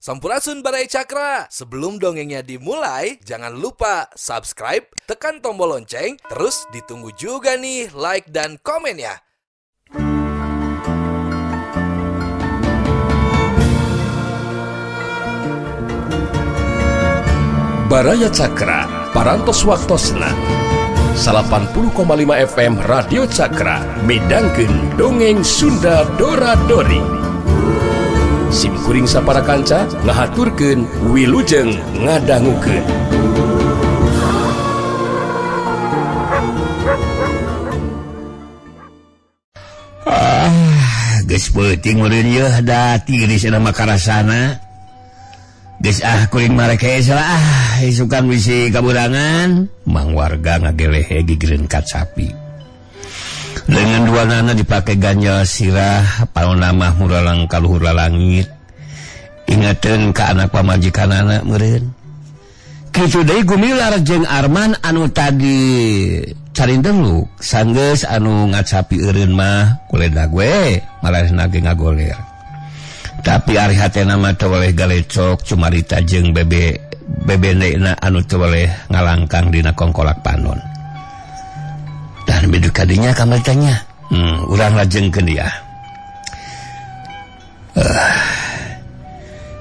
Sampurasun Barai Cakra. Sebelum dongengnya dimulai, jangan lupa subscribe, tekan tombol lonceng, terus ditunggu juga nih like dan komen ya. Baraya Cakra, parantos waktosna 80,5 FM Radio Cakra, midangkeun dongeng Sunda Dora-Dori. Sim kuring sapara kanca ngahaturkeun wilujeng ngadangukeun. Geus peuting meureun yeuh da tiris nama karasana. Geus kuring mareke salah isukan bisi kaburangan mang warga ngagelehe gigireun kacapi. Dengan dua nana dipake ganjal sirah paonamah muralang kaluhur langit. Ingateun ka anak pamajikanana meureun. Kitu deui Gumilar jeung Arman anu tadi carindeng sanggeus anu ngacapi eureun mah kuledak we malasna ge ngagoler. Tapi ari hatena mah teu boleh galecok cumarita jeung bebendena anu teu boleh ngalangkang dina kongkolak panon. Dan bidu kadinya kamar tanya urang lajengkeun dia.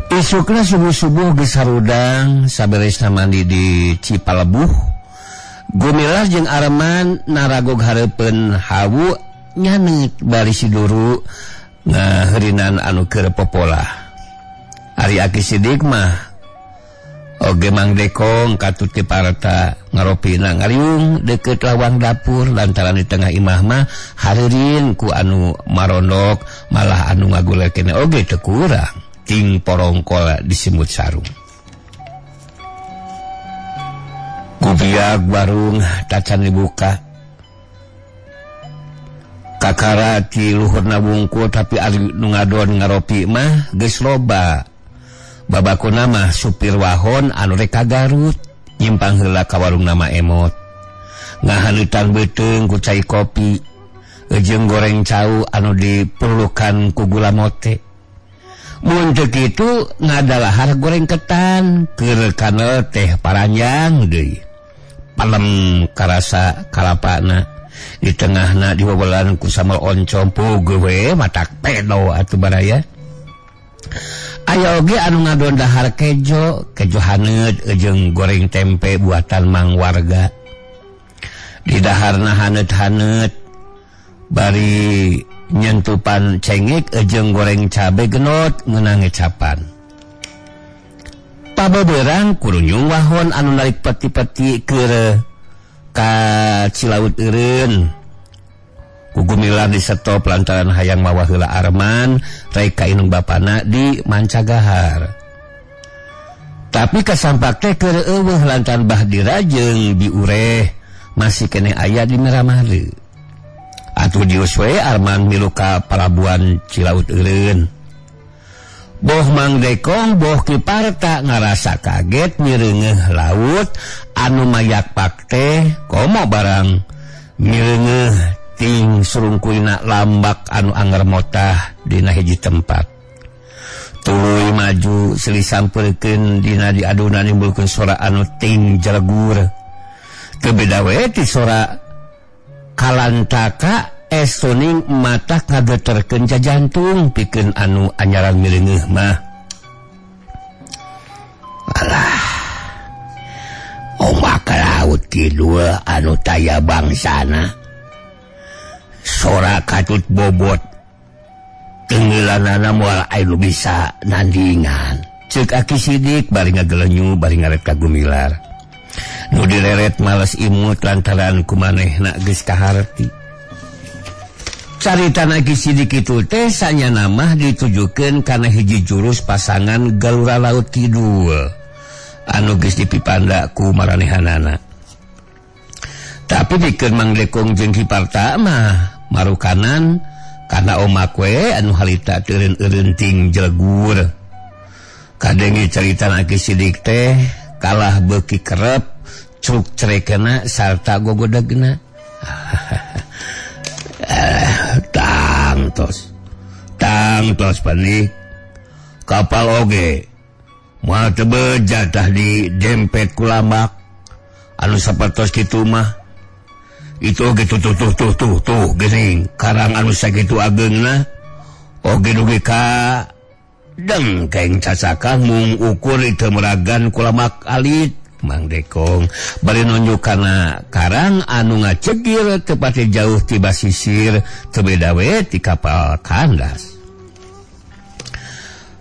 Isukna subuh-subuh geus sarudang saberesna mandi di Cipalebuh. Gumilar jeung Arman naragog hareupeun hawu nyaneut bari siduru ngaheurinan anu keur popolah. Ari Aki Sidik mah oge Mang Dekong katut ti parata ngaropina ngariung deukeut lawang dapur lantaran di tengah imah mah hareureun ku anu marondok malah anu ngagulekeun oge teu kurang ting porongkol disimut sarung. Gubiag warung tacan dibuka. Kakara ti luhurna wungkul tapi ari nu ngadon ngaropi mah geus loba. Babakuna mah supir wahon anu rek ka Garut nyimpang heula ka warung nama Emot. Ngahaneutan beuteung ku cai kopi jeung goreng cau anu diperlukan ku gula mote. Mun teu kitu ngadalahar goreng ketan keur kanel teh paranjang deui. Palem karasa kalapana di tengahna dibobolan ku sambal oncom puguh we matak pedo atuh baraya. Aya oge anu ngadon dahar kejo haneut jeung goreng tempe buatan Mang Warga. Di daharna haneut-haneut bari nyentupan cengek jeung goreng cabe genot meunang ecapan. Pabeberang kurunyung wahon anu narik peti-peti keur ka Cilaut eureun. Gumilar disetop lantaran hayang mawa heula Arman rek ka inung bapana di Mancagahar. Tapi kasampak teh keur eueuh lantaran Bahdira jeung Biureh masih kene aya di Meramade. Atuh dius we Arman milu ka palabuhan Cilaut eureun. Boh Mang Dekong boh Kiparta ngarasa kaget mireungeuh laut anu mayak pak teh komo barang mireungeuh ting surungkulina lambak anu anger motah dina hiji tempat. Tuluy maju silih sampeurkeun dina diaduna nimbulkeun sora anu ting jelegur. Teu beda we ti sora kalantaka estoning mata kageterkeun jajantung pikeun anu anyaran mireungeuh mah. Alah. Ombak laut kidul anu taya bangsana. Sora katut bobot tenggelanana moal anu bisa nandingan ceuk Aki Sidik bari ngagelenyu bari ngaret ka Gumilar nu direret males imut lantaran kumanehna geus kaharti. Carita Aki Sidik kitu teh sanyana mah ditujukeun kana hiji jurus pasangan Galura Laut Kidul anu geus dipipanda ku maranehanana. Tapi pikeun Mang Dekong jeung Kiparta mah marukanan kana omak we anu halita teureun-eureun ting jelegur. Kadenge carita Aki Sidik teh kalah beuki kerep cruk cerekena sarta gogodegna. Tangtos panik kapal oge moal teu beja tah di dempet ku lambak anu sapertos kitu mah. Itu gitu tuh geuning karang anu sakitu ageungna oge dugi ka dengkeng cacakan mung ukur itu meragan ku lambak alit. Mang Dekong bari nunjuk kana karang anu ngacegir tepati jauh ti basisir teu beda we ti kapal kandas.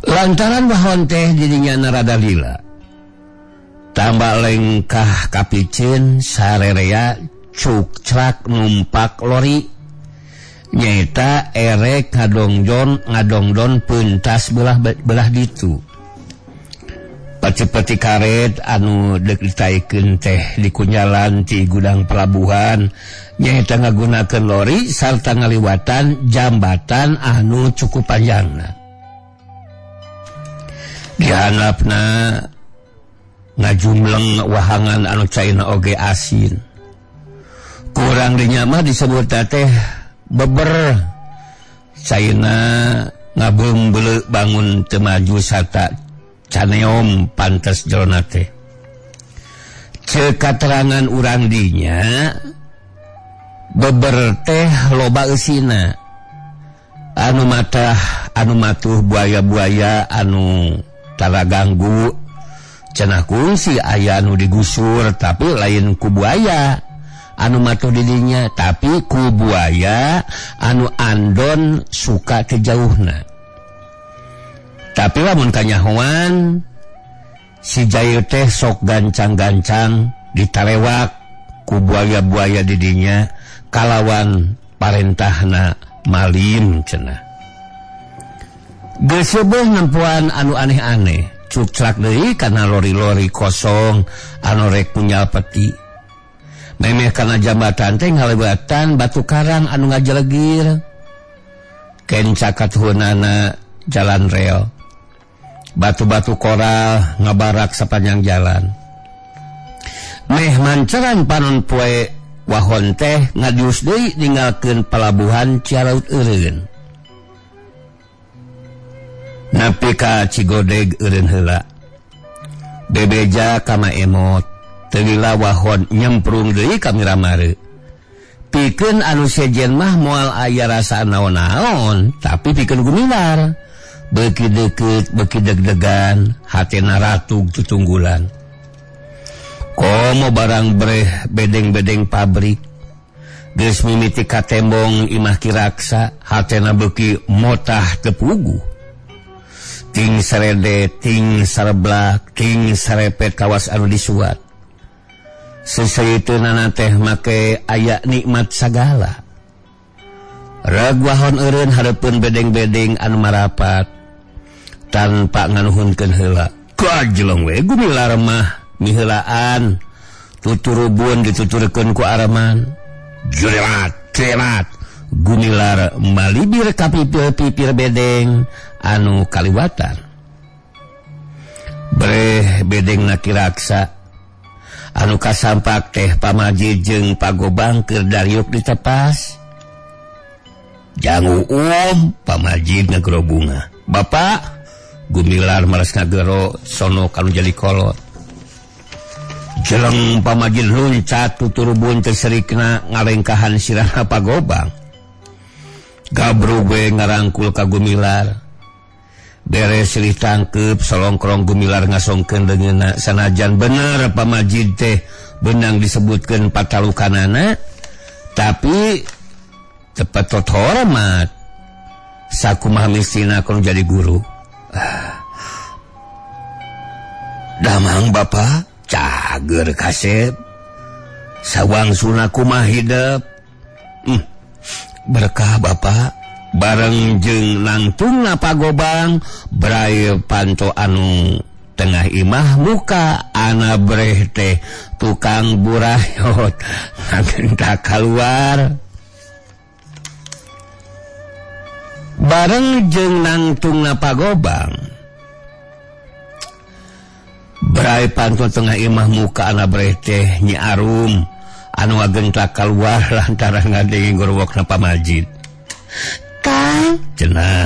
Lantaran wahon teh dirinya narada lila tambah lengkah kapicin sarerea cukcrak numpak lori nyaita erek ngadongdon pentas belah ditu. Pati karet anu dek ditaikeun teh di kunyalan ti gudang pelabuhan nyaita ngagunakeun lori sarta ngaliwatan jambatan anu cukup panjangna. Dihandapna ngajumleng wahangan anu caina oge asin. Kurang dinyama disebut teh beber caina ngabeumbeleu bangun teu maju sarta caneom pantes jelona teh. Ceuk katerangan urang dinya beber teh loba eusina anu matuh buaya-buaya anu tara ganggu cenah kungsi aya anu digusur tapi lain ku buaya anu matuh didinya tapi ku buaya anu andon suka ke jauhna. Tapi lamun kanyahoan si Jayu teh sok gancang-gancang ditalewak ku buaya-buaya didinya kalawan parentahna malim cenah. Geus seubeung nempuan anu aneh-aneh cukcrak deui kana lori-lori kosong anu rek punyal peti. Memeh kana jambatan teh ngalewatan batu karang anu ngajelegir. Ken cakatuhunana jalan rel. Batu-batu koral ngabarak sepanjang jalan. Meh manceran panon poe wahon teh ngadius deui ninggalkeun pelabuhan Ciaraut eureun. Nepi ka Cigodeg eureun heula. Bebeja ka Maemot teu lila wahon nyemprung deui ka Miramare. Pikeun anu sejen mah moal aya rasa naon-naon tapi pikeun gumilar. Beki deket, beki deg-degan, hatena ratug tutunggulan. Komo barang breh bedeng-bedeng pabrik. Geus mimiti katembong imah kiraksa, hatena beki motah tepugu. Ting serede, ting sareblak, ting sarepet kawas anu disuat. Seseuteunana teh make aya nikmat sagala. Reg wahon eureun hareupeun bedeng-bedeng anu marapat. Tanpa nganuhunkeun heula. Kajlong we gumilar mah miheulaan. Tuturubun dituturkeun ku Arman. Jerat. Gumilar malibir ka pipir bedeng anu kaliwatan. Breh bedengna kiraksa anu kasampak teh pamaji jeung pagobang keur dariuk ditepas. Jangu pamaji ngagero bunga. Bapak gumilar malas ngagero sono kanu jadi kolot. Jeleng pamajin luncat tuturubun terserikna ngalengkahan sirahna pagobang. Gabru gue ngarangkul ka gumilar. Beres silih tangkep solongkrong gumilar ngasongkeun leungeunna sanajan bener pamajin teh benang disebutkeun patalukanana tapi tepat tot hormat. Sakumaha mistina kanu jadi guru. Damang Bapak cager kasep sawang sunaku mah hidup. Berkah Bapak bareng jeung nangtungna pagobang bray panto anu tengah imah muka ana breh teh tukang burayot ngagenta keluar. Bareng jeung nangtungna pagobang bray panto tengah imah muka ana breh teh Nyi Arum anu agenta keluar lantaran ngadenge gorowokna pamajid. Kang cenah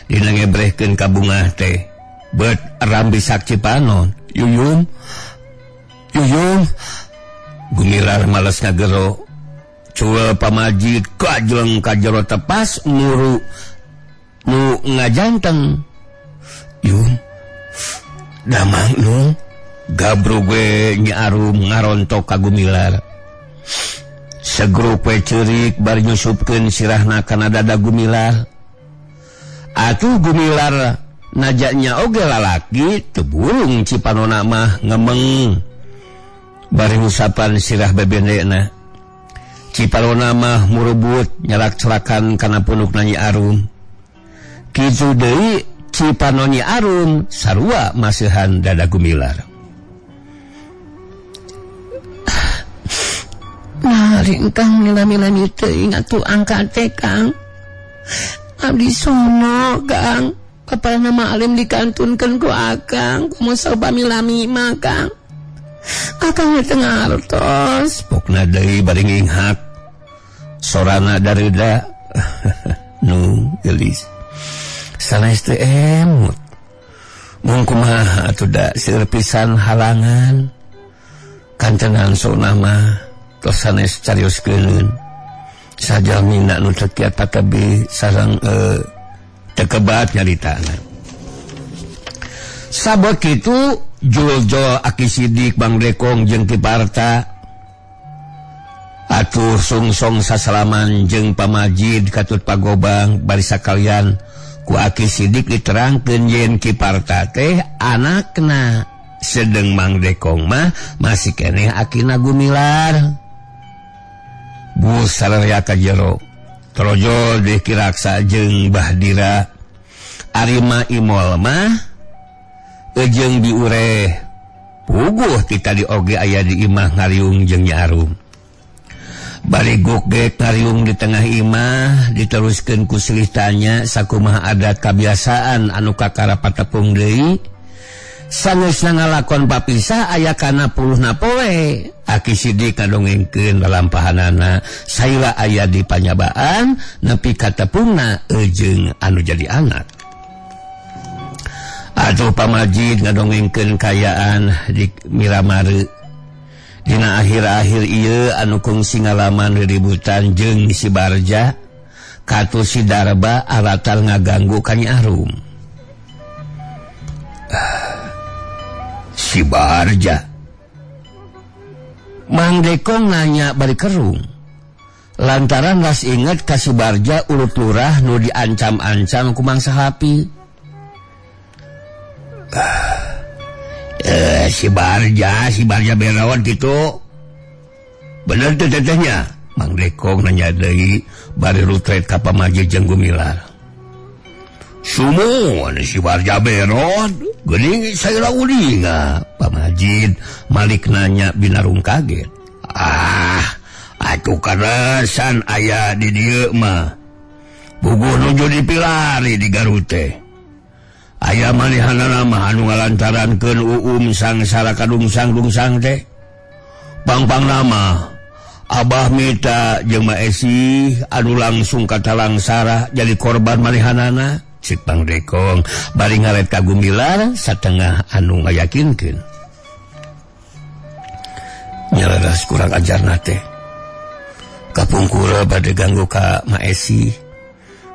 dina ngebrehkeun ka bungah teh bet rambi sakci panon. Yuyum Gumilar males ngagero. Cua pamajid kajleng kajero tepas muru nu ngajanteng. Yum damang nu gabru gue nyarum ngarontok ka Gumilar. Segrup we ceurik bari nyusupkeun sirahna kana dada Gumilar. Atuh Gumilar najaknya oge lalaki teu burung cipanona mah ngemeng. Bari usapan sirah bebendena. Cipanona mah murubut nyalak celakan kana punukna Nyi Arum. Kitu deui Cipano Nyi Arum sarua maseuhan dada Gumilar. Naring Kang mila-milani teuing atuh angkat teh Kang. Abdi sono Kang. Kapal nama alim dikantunkeun ku Akang. Kumaha pamilami mah Kang. Akang teu ngartos. Pokna deui bari nginghak. Sorana dareuda. Nu gelis. Sanes teu emut. Mun kumaha atuh da seueur pisan halangan. Kancenan sunah mah tos sanes carioskeun. Sajalmina nu teu kiat patabi sareng teu kebat nyaritana. Sabot kitu Juljo Aki Sidik Bang Dekong jeung Ki Parta atuh sungsong sasalaman jeung pamajid katut pagobang bari sakalian ku Aki Sidik diterangkeun yen Ki Parta teh anakna sedeng Mang Dekong mah masih keneh akina Gumilar. Bu sararea ka jero trojol deh Kiraksa jeung Bahdira Arima Imol mah jeung diure puguh ti tadi oge aya di imah ngariung jeung Nyi Arum. Bari gogek ngariung di tengah imah diteruskeun ku silih tanya sakumaha adat kabiasaan anu kakarapat tepung deui. Sanesna ngalakon papisah aya kana puluhna poe. Aki Sidik ngadongengkeun lalampahanana saila aya di panyabaan nepi ka tepungna jeung anu jadi anak. Atuh pamajid ngadongengkeun kayaan di Miramare. Dina akhir-akhir ieu anu kungsi ngalaman ributan jeung si Barja katu si Darba aratal ngaganggu ka Nyi Arum. Si Barja. Mang Dekong nanya bari kerung. Lantaran ras inget ka si Barja urut lurah nu diancam-ancam ku mangsa Hapi. Si Barja berawan gitu. Bener teh tetehnya. Mang Dekong nanya deui bari rutret ka pamajid jeung Gumilar. Sumuan si Barja beron. Geuning saira ulinga. Pamajid Malik nanya binarung kaget. Atuh karasan aya di dieu mah. Bubuh nuju dipilari di Garut teh. Aya malihanana mah anu ngalantarankeun sangsara kadungsang-dungsang teh. Pang-pang nama Abah Mita jeung Ma Esi anu langsung katalangsara jadi korban malihanana. Cik Bang Dekong bari ngaret ka Gumilar satengah anu ngayakinkeun. Nyalaras kurang ajarna teh. Kapungkura bade ganggu ka Ma Esi.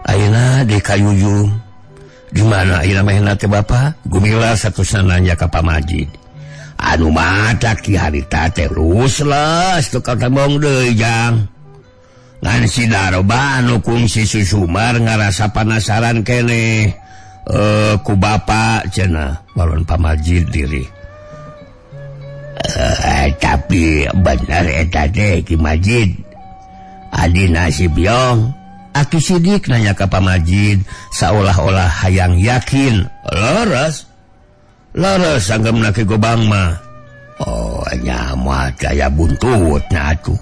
Ayeuna di Kayuyung. Di mana ayeuna mahena teh Bapa? Gumilar satusna nanya ka pamajid. Anu matak ki harita teh rusles teu katabong deui jang. Ngan si Darba anu kungsi Susumar ngarasa penasaran keneh ku Bapa cenah malon pamajid diri. Tapi bener eta teh Ki Majid. Adina si Biong. Aki Sidik nanya ka pamajid seolah-olah hayang yakin. Leres anggemna Ki Gobang mah. Oh nyamuat aya buntutna atuh.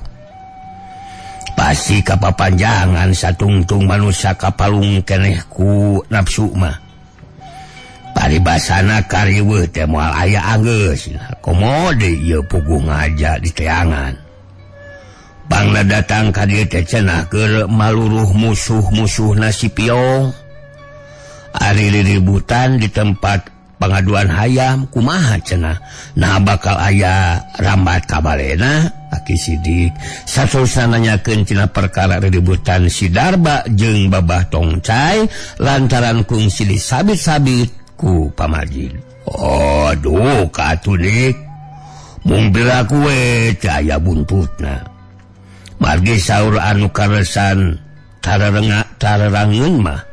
Pasti kapapanjangan satungtung manusia kapalung keneh ku nafsu mah. Paribasana kariweuh teh moal aya anggeus. Komode ieu puguh ngaja di teangan. Pangna datang ka dieu teh cenah keur maluruh musuh-musuhna si Piong. Ari riributan di tempat pengaduan hayam kumaha cenah. Nah bakal aya rambat kabalena Aki Sidik saterusna nanyakeun tina perkara ributan si Darba jeung Babah Tongcai lantaran kungsi disabit-sabit ku Pamajid. Aduh katunik mung bilaku we caya buntutna. Margi saur anu karesan tararangeun mah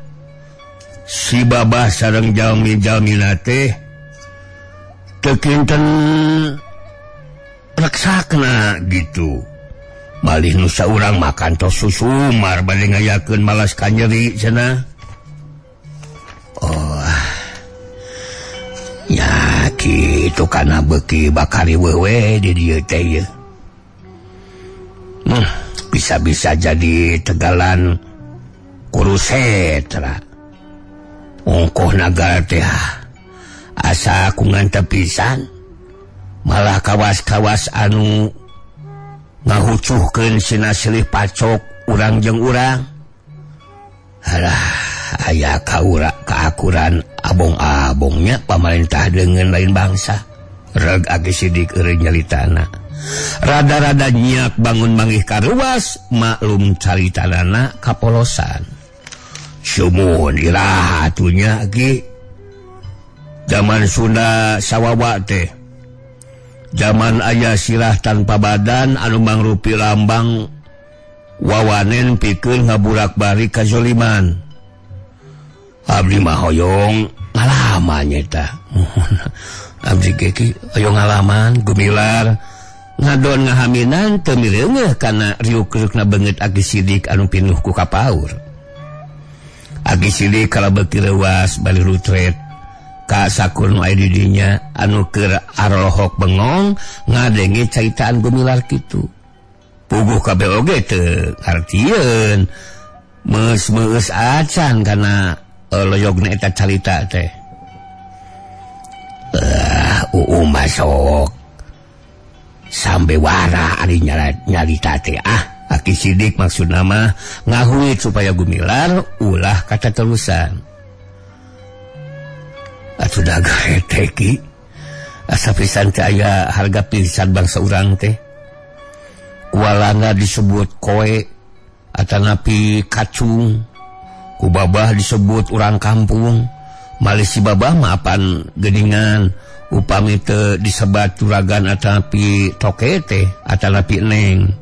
si Babah sareng jalmi-jalmina teh teu kinten reksakna gitu. Malih nu saurang makan tos susumar bade ngayakeun malas kanyeri cenah. Oh ya kitu kana beuki bakari wewe di dieu teh ye. Bisa-bisa jadi tegalan kurusetra. Ongkoh nagara teh asa kungantep pisan. Malah kawas-kawas anu ngahucuhkeun sina silih pacok urang jeung urang. Halah aya kaakuran abong-abongnya pamarentah dengan lain bangsa. Reg Aki Sidik eureun nyalitana. Rada-rada nyiak bangun mangih karuas maklum caritanana kapolosan. Sumuhun iraha atunya Ki. Zaman Sunda sawawa teh. Zaman aya sirah tanpa badan anu mangrupi lambang wawanen pikeun ngaburak-balik kazoliman. Abdi mah hoyong ngalaman eta. Abdi ge hoyong ngalaman gumilar ngadon ngahaminan teu mireungeuh kana riuk-riukna beungeut Aki Sidik anu pinuh ku kapaur. Aki Sidik kalabeuti leuwas bali rutret ka sakur nu aya di dinya anu keur arolohok bengong ngadenge caitaan gumilar kitu. Puguh kabeh oge teu ngartieun meus-meus acan kana loyogna eta carita teh. Masuk sampai wara ari nyarita teh Aki Sidik maksudna mah ngahuit supaya gumilar ulah kata terusan. Atuh daga teh Ki asa pisan teh aya harga pisan bangsa urang teh. Kualana disebut koe atanapi kacung. Ku Babah disebut urang kampung. Malih si Babah mah apan geuningan upami teu disebat juragan atanapi toke teh atanapi neng.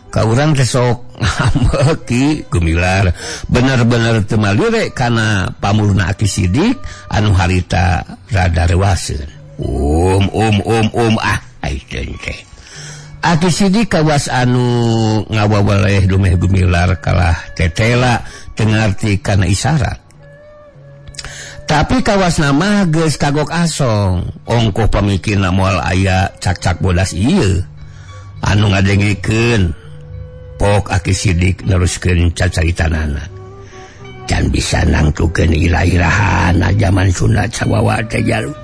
Ka urang teh sok ngambek Ki gumilar bener-bener teu malire kana pamuluna Aki Sidik anu harita rada reuaseun. Aiteun teh. Aki Sidik kawas anu ngawaweleh dumeh gumilar kalah tetela teu ngarti kana isyarat. Tapi kawas nama geus kagok asong. Ongkoh pamikirna moal aya cak-cak bodas ieu anu ngadengikeun pok Aki Sidik neruskeun cacaritanana. Can bisa nangtukeun irah-irahan zaman Sunda cawawa teh jalu.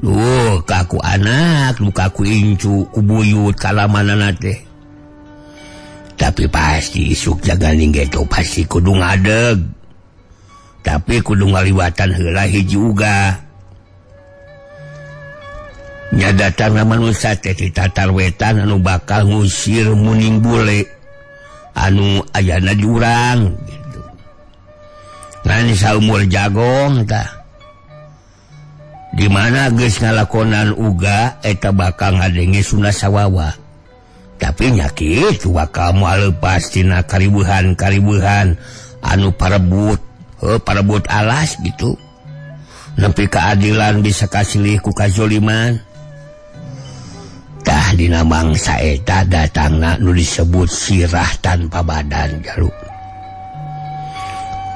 Duh kaku anak lu kaku incu kubuyut kalamanana teh. Tapi pasti isuk jaga ninggeto pasti kudu ngadeg. Tapi kudu ngaliwatan heula hiji uga. Nyadatan manusia teh di tatar wetan anu bakal ngusir muning bule anu ayana di urang gitu. Ngan saumur jagong tah. Di mana geus ngalakonan uga eta bakal ngadenge Sunda sawawa. Tapi nya kitu bakal moal leupas tina karibuhan anu parebut alas gitu. Nepi keadilan bisa kasilih ku kazoliman. Tah dina mangsa eta datangna nu disebut sirah tanpa badan jalu.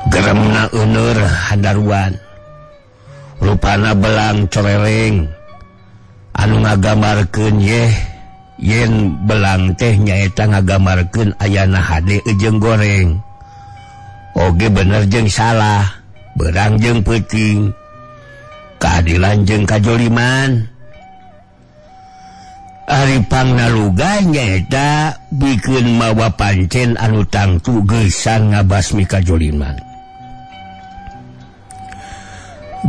Geremna euneur handaruan. Rupana belang coreleng anu ngagamarkeun yen belang teh nyaeta ngagamarkeun ayana hade jeung goreng. Oge bener jeung salah, berang jeung peuting, keadilan jeung kajoliman. Ari pangnaluga nyaeta bikeun mawa pancen anu tangtu geusan ngabasmi kajoliman.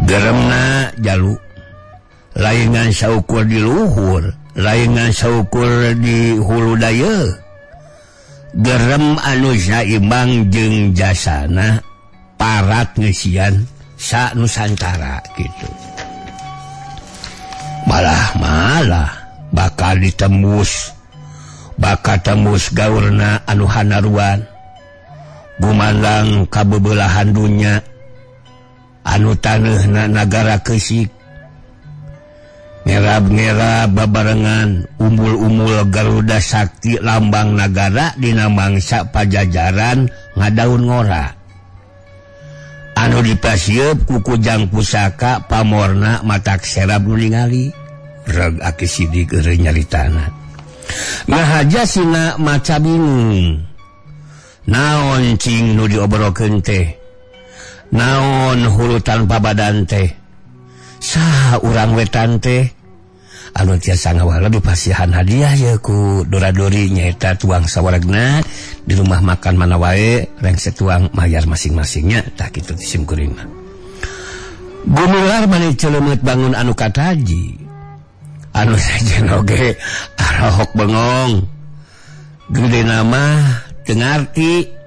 geremna jalu laingan saukur di luhur laingan saukur di hulu daya gerem anu saimbang jeung jasana parat ngeusian sa Nusantara gitu malah bakal tembus gaurna anu hanaruan gumandang kabebelahan dunya anu taneuhna nagara keusik ngerab-ngerab babarengan umbul-umbul Garuda Sakti lambang nagara dina mangsa Pajajaran ngadaun ngora anu dipasieup ku kujang pusaka pamorna matak serab nu ningali reg aki sidik eureun nyaritana ngahaja sina maca bingung naon cing nu diobrokeun teh naon hulu tanpa badan teh saha urang wetan teh anu tiasa ngawala dipasihan hadiah ya ku Dora-Dori nyaeta tuang sawaragna di rumah makan mana wae rengse tuang mayar masing-masingnya tah kitu sim kuring mah gumilar mani ceuleumit bangun anu kataji anu sajen oge arahok bengong gede nama teu ngarti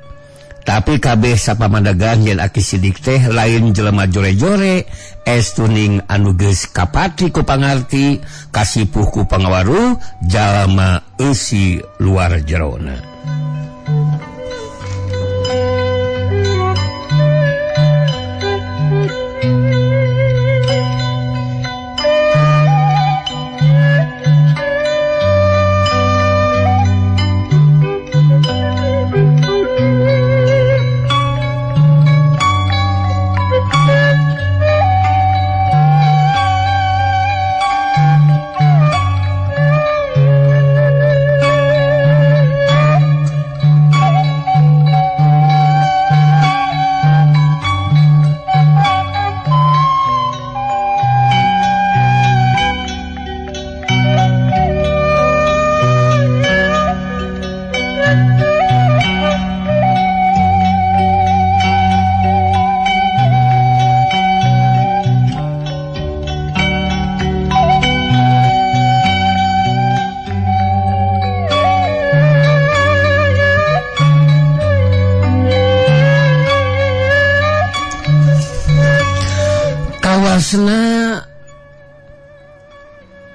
tapi kabeh sapamadagan yen aki sidik teh lain jelema jore-jore estuning anu geus kapati ku pangarti kasipuh ku pangawaruh jalma eusi luar jerona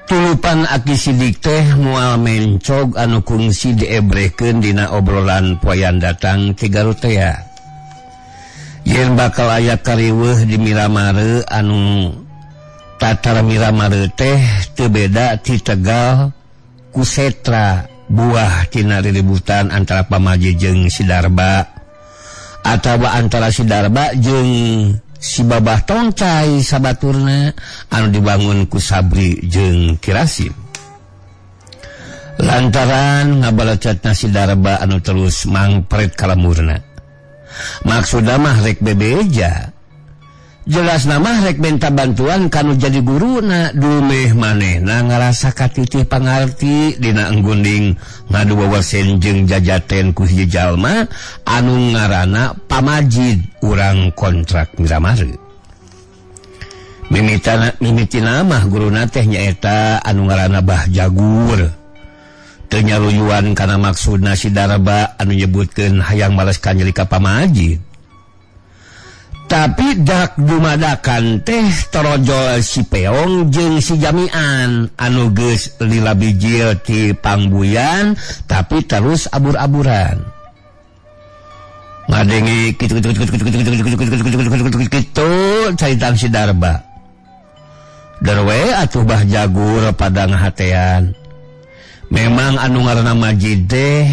tulupan aki sidik teh moal mencog anu kungsi diebrekeun dina obrolan poean datang ti Garut teh ya yen bakal aya kariweuh di Miramare anu tatar Miramare teh teu beda ti Tegal ku Setra buah tina riributan antara Pamaji jeung Sidarba atawa antara Sidarba jeung si Babah Tongcai sabaturna anu dibangun ku Sabri jeung Kirasim lantaran ngabalecetna Sidarba anu terus mangpret kalamurna maksudna mah rek bebeja jelas nama rek benta bantuan kanu jadi guruna dumeh manehna ngarasa katitih pangarti dina enggunding ngadu wawasen jeung jajaten ku hiji jalma anu ngaranna Pamajid urang kontrak Miramare mimitina mah guruna teh nyaeta anu ngaranna Bah Jagur teu nyaluyuan kana maksudna Sidarba anu nyebutkeun hayang males kanyelika Pamajid tapi dak dumadakan teh torojol si Peong jeung si Jamian anu geus lila bijil ti pangbuyan tapi terus abur-aburan ngadengi kitu caritan Sidarba derwe atuh Bah Jagur pada ngahatean memang anu ngaranna Majid teh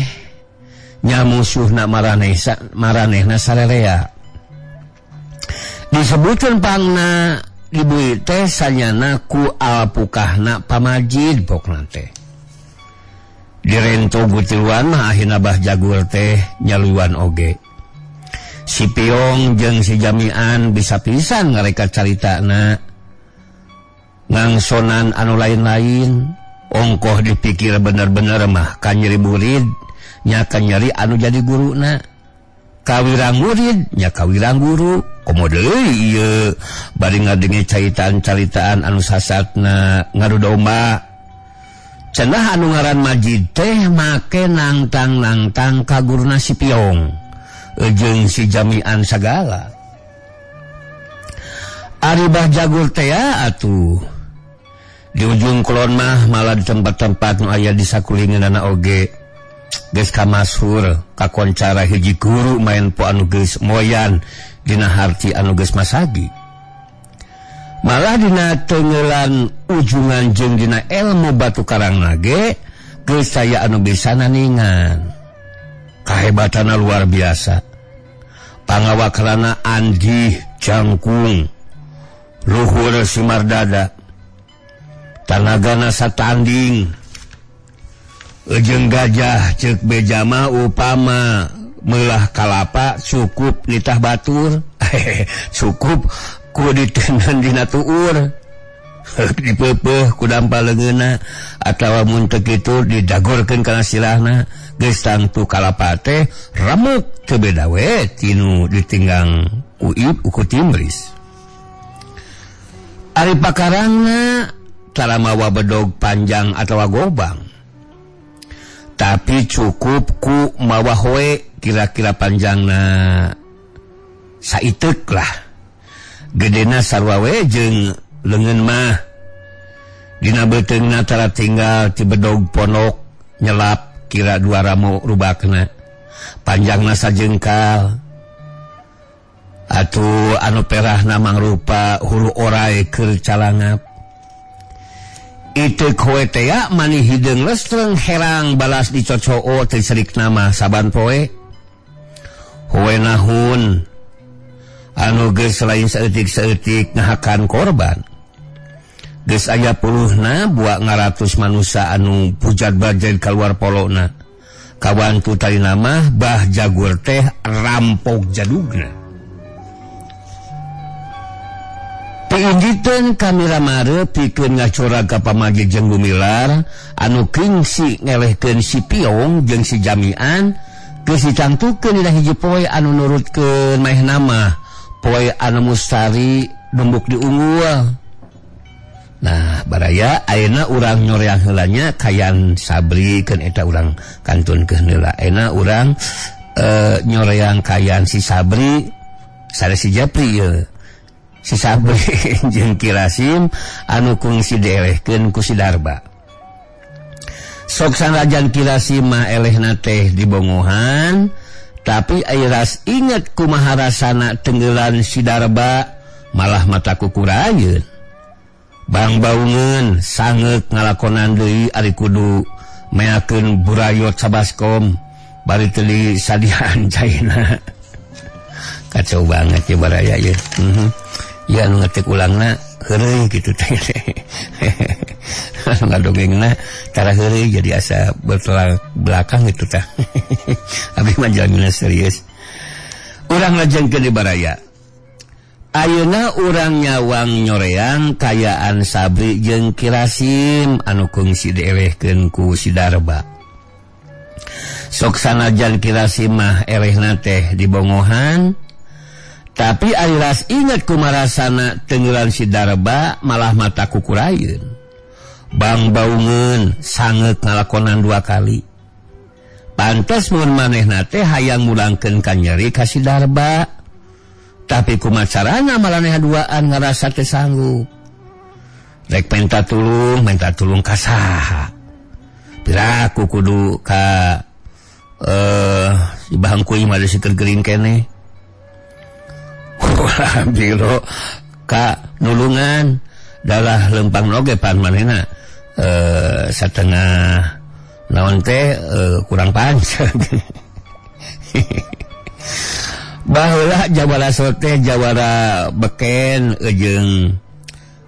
nya musuhna maranehna sararea disebutkan pangna ibu teh sanyana ku alpukahna Pamajid pokna teh dirento gutiluan mah akhirna Bah Jagur teh nyaluan oge si Piong jeung si Jamian bisa pisan ngareka caritana ngangsonan anu lain-lain ongkoh dipikir bener-bener mah kan nyeri murid nya kan nyeri anu jadi guruna kawirang murid nya kawirang guru komo deui ieu bari ngadenge caritaan-caritaan anu sasatna ngadu domba cenah anu ngaran Majid teh make nangtang-nangtang ka guruna si Piong jeung si Jamian sagala ari bah jagur teh atuh di ujung kulon mah malah di tempat-tempat nu aya di sakulingeunna oge geus kamasyhur kakoncara hiji guru main po anu geus moyan dina harti anu geus masagi malah dina teungelan ujungan jeung dina ilmu batu karang nage geus aya anu bisa naningan kahebatanna luar biasa pangawakalana Andi Jangkung luhur Simardada tanagana satanding jeung gajah ceuk bejama upama meulah kalapa cukup nitah batur cukup ku ditenan dina tuur dipeupeuh ku dampaleungeunna atawa mun teu kitu didagorkeun kana silahna geus tangtu kalapa teh remuk teu beda we tinu ditinggang ku timbris ari pakarangna tara mawa bedog panjang atawa gobang tapi cukup ku mawa hoe kira-kira panjangna saiteuk lah gedena sarua we jeung leungeun mah dina beuteungna tara tinggal ti bedog ponok nyelap kira 2 ramo rubakna panjangna sajengkal atuh anu perahna mangrupa hulu orai keur calangap itu kowe teh mani hideung lestreng herang balas dicocoo teh serik nama saban poe hoe nahun anu geus lain saeutik-saeutik ngahakan korban geus aya puluhna buak ngaratus manusia anu pujat bajaj kaluar polona kawantu tadi nama bah jagur teh rampok jadugna Pinggitan kami ramare pikeun ngacora ka pamagi jeung gumilar anu kengsi ngelehkeun si Piong jeung si Jamian geus dicantukeun dina hiji poe anu nurutkeun maeh nama poe anu mustari dumbuk di unggul. Nah baraya ayeuna urang nyoreang heula nya kayan Sabri keun eta urang kantunkeun heula ayeuna urang nyoreang kayan si Sabri sare si Japri ye si Sabri jeung Kirasim anu kungsi dielehkeun ku si Darba. Sok sanajan Kirasim mah elehna teh di bongohan, tapi airas inget kumaha rasana tenggelan si Darba malah mata kukurayeun. Bang baungeun sangeuk ngalakonan deui ari kudu meakeun burayot sabaskom bari teu sadian caina. Kacau banget ya baraya ye. Ya anu ngetik ulangna heureuy kitu teh. Anu ngadongengna tara heureuy jadi asa bertolak belakang gitu tah. Abi mah jalmina serius. Urang ngajengkeun di baraya. Ayeuna urang nyawang nyoreang kayaan Sabri jeung Kirasim anu kungsi dielehkeun ku si Darba. Sok sanajan Kirasim mah elehna teh di bongohan, tapi aliras inget kumarasana tenggelan si Darba malah mata kukurayeun. Bang baungeun sangeuk ngalakonan 2 kali. Pantes mun manehna teh hayang mulangkeun ka nyeri ka si Darba. Tapi kumacarana maraneh duaan ngarasa teu sanggup. Rek minta tulung ka saha? Piraku kudu ka si bangkuy mah disikeun geuring keneh. Biro ka nulungan dalah lempang oge pan manehna satengah naon teh kurang panjang. Baheula jawara sote jawara beken jeung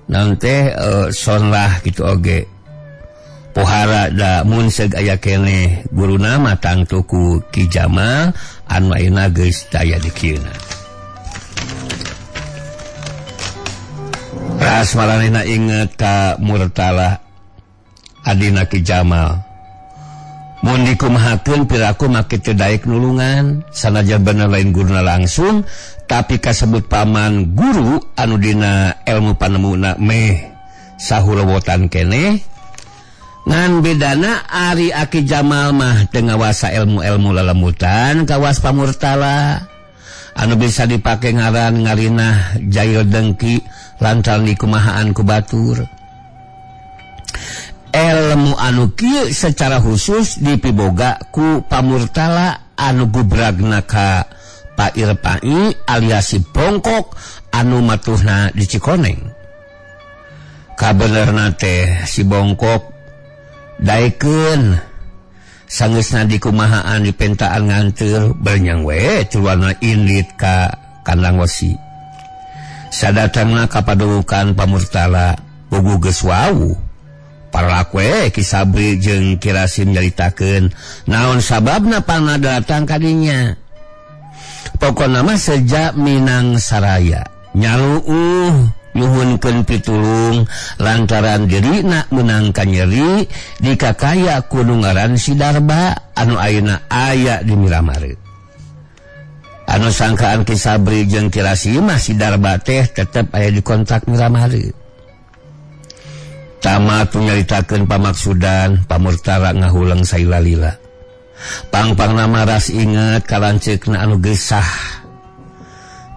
naon teh sonlah kitu oge. Pohara da mun seug aya keneh guruna matang tuku Ki Jamal anu ayeuna geus aya di kieuna. Ras maranehna inget ka Murtala adina Ki Jamal. mun dikumahakeun piraku make teu daek nulungan sanajan bener lain guruna langsung tapi kasebut paman guru anu dina ilmu panemuna meh sahurowotan keneh ngan bedana Ari Aki Jamal mah teu ngawasa ilmu-ilmu lelemutan kawas pamurtala anu bisa dipake ngaran ngarinah jail dengki lantaran dikumahaan ku batur. Ilmu anu kieu secara khusus dipiboga ku pamurtala anu gubragna ka Pairpai alias si Bongkok anu matuhna di Cikoneng. Kabenerna teh si Bongkok daekeun sanggeusna dikumahaan di pentaan nganteur benyang we tuluana indit ka kandang wesi. Sadatangna ka padudukan pamurtala bogu geus wau. Parlakwe Ki Sabri jeung Ki Rasim nyaritakeun naon sababna panna datang kadinya. Pokona mah sejak Minang Saraya nyaluuh nyuhunkeun pitulung lantaran dirina meunang ka nyeri di kakaya kudu ngaran si Darba anu ayeuna aya di Miramare. Anu sangkaan Ki Sabri jeung Ki Rasim mah si Darba teh tetep aya di kontrak Miramare. Tamat nyaritakeun pamaksudan pamurtala ngahulang sailalila. Pang-pang nama ras inget kalanceukna anu gesah.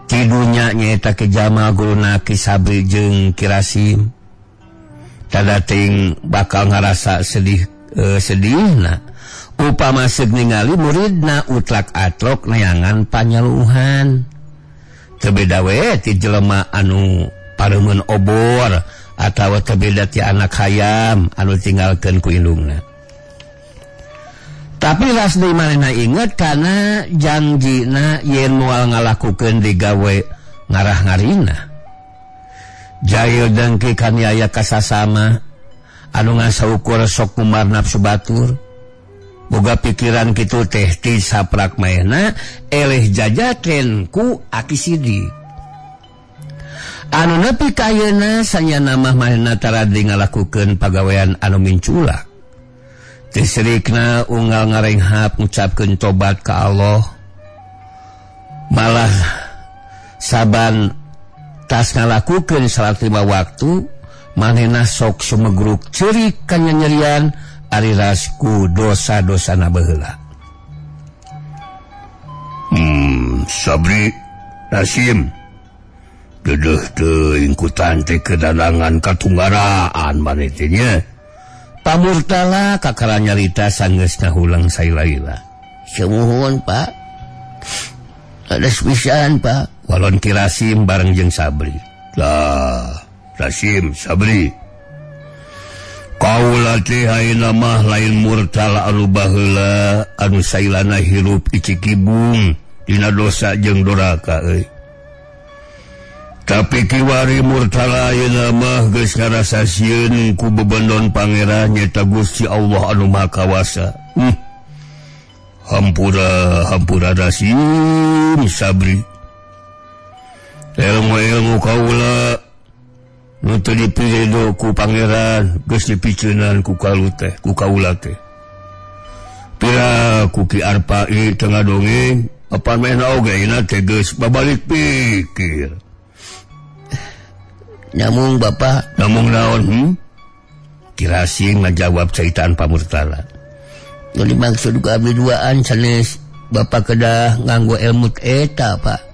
Tidunya nyaeta Ki Jamal guruna Ki Sabri jeung Ki Rasim. Tadating bakal ngarasa sedihna upama seug ningali muridna utlak atrok neangan panyaluhan. Teu beda we ti jelema anu pareumeuan obor atawa teu beda ti anak hayam anu tinggalkeun ku indungna. Tapi rasdi manehna inget kana janjina yen moal ngalakukeun digawe ngarah ngarina. Jail dengki kaniaya kasasama anu ngasaukur sok kumar nafsu batur. Boga pikiran kitu teh ti saprak maehna eleh jajaken ku Aki Sidi. Anu nepi ka ayeuna sanyana mah manehna taradi ngalakukeun pagawean anu minculak. Tisrikna unggal ngarenghap ngucapkeun tobat ka Allah. Malah saban tas ngalakukeun salat 5 waktu manehna sok sumegruk ceurik ka nyanyerian ari rasku dosa-dosana baheula. Sabri Rasim dedeuh teuing ku tante kedadangan katunggaraan maneh teh nya. Pamurtala kakara nyarita sanggeus ngahulang sailaila. Sumuhun Pak. Ada pisan Pak. Walon Ki Rasim bareng jeung Sabri. Lah, Rasim, Sabri. Kaula teh ayeuna mah lain murtala anu baheula anu sailana hirup icikibung dina dosa jeung doraka euy. Tapi kiwari murtala ayeuna mah geus ngarasa sieun ku bebendan pangeran nyaeta Gusti Allah anu Maha Kawasa. Hampura Rasim Sabri. Ilmu kaula nu teu dipiredo ku pangeran geus dipiceunan ku kaula teh. Pira ku Ki Arpai teu ngadongeng apa mehna oge ayeuna teh geus babalik pikir. Nyamung Bapak. Nyamung naon? Ki Rasim ngajawab ceritaan pamurtala. Nu dimaksud ku abdi duaan sanes Bapak kedah nganggo ilmu eta Pak.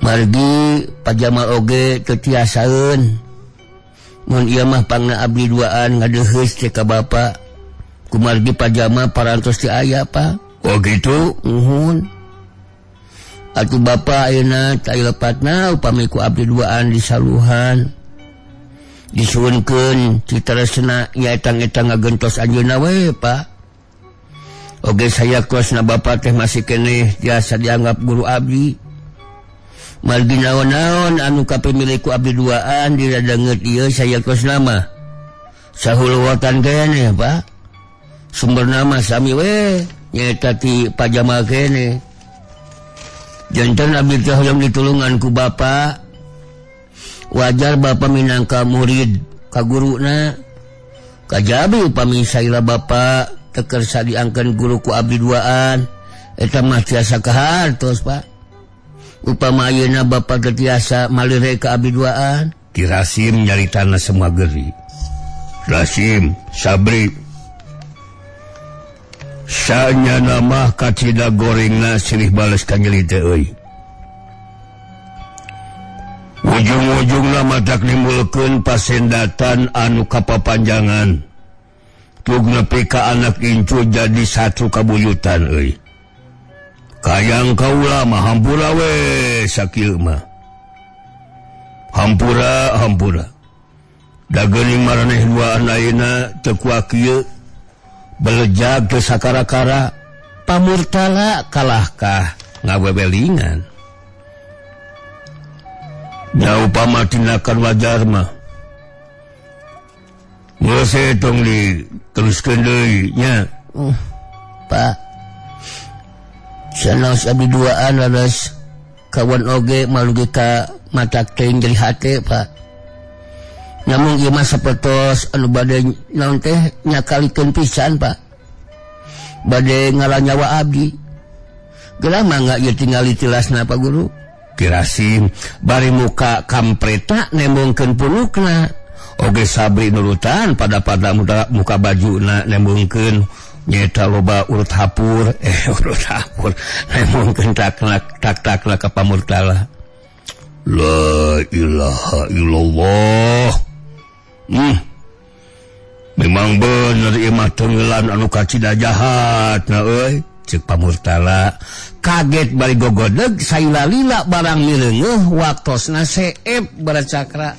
Margi Pak Jamal oge teu tiasaeun. Mun ieu mah pangna abdi duaan ngadeuheus teh ka Bapak. Kumargi Pak Jamal parantos teu aya Pak. Oh gitu? Atuh Bapak ayeuna tai lepatna upami ku abdi duaan di saluhan. Disuwunkeun citaresna nyaeta ngagentos anjeunna we Pak. Oge saya kuasna Bapak teh masih keneh tiasa dianggap guru abdi. Margi naon-naon anu kapimilih ku abdi duaan diradangeut ieu saya kuasna mah sahuluwatan keneh Pak. Sumber nama sami we nyaeta ti Pak Jamal keneh. Janten abdi teh hoyong ditulungan ku Bapak. Wajar Bapak minangka murid ka guruna kajabi upami saila bapak tekersa diangkeun guru ku abdi duaan eta mah tiasa kahartos Pak. Upama ayeuna bapak teu tiasa malire ka abdi duaan. Ki Rasim nyaritana semua geri. Rasim, Sabri. Sanyana mah kacida gorengna silih bales ka nyeli teh euy. Ujung-ujungna matak nimbulkeun pasendatan anu kapapanjangan. Tug nepi ka anak incu jadi satu kabuyutan euy. Kayang kaula mah hampura we sakieu mah. Hampura. Da geuning maraneh duaan ayeuna teu kuat kieu. Belejag teu sakara-kara. Pamurtala kalahkah ngawewelingan. Da upama tindakan wajar mah. Geus tong diteruskeun deui nya. Pak. Sanaos abdi duaan laras kawan oge malugi ka matak teuing jadi hate Pak. Namun ieu mah sapertos anu bade naon teh nyakalikeun pisan Pak. Bade ngaranyawa abdi. Geura mangga ieu tingali tilasna Pak Guru. Ki Rasim bari muka kampreta nembongkeun pulukna. Oge Sabri nurutan pada muka bajuna nembongkeun nyata loba urut hapur nembongkeun tak-takna ka pamurtala. La ilaha illallah. Memang bener ieu mah tenggelan anu kacida jahatna euy. Cek pamurtala kaget bari gogodeg saila lila barang mireungeuh waktosna seep Baracakra.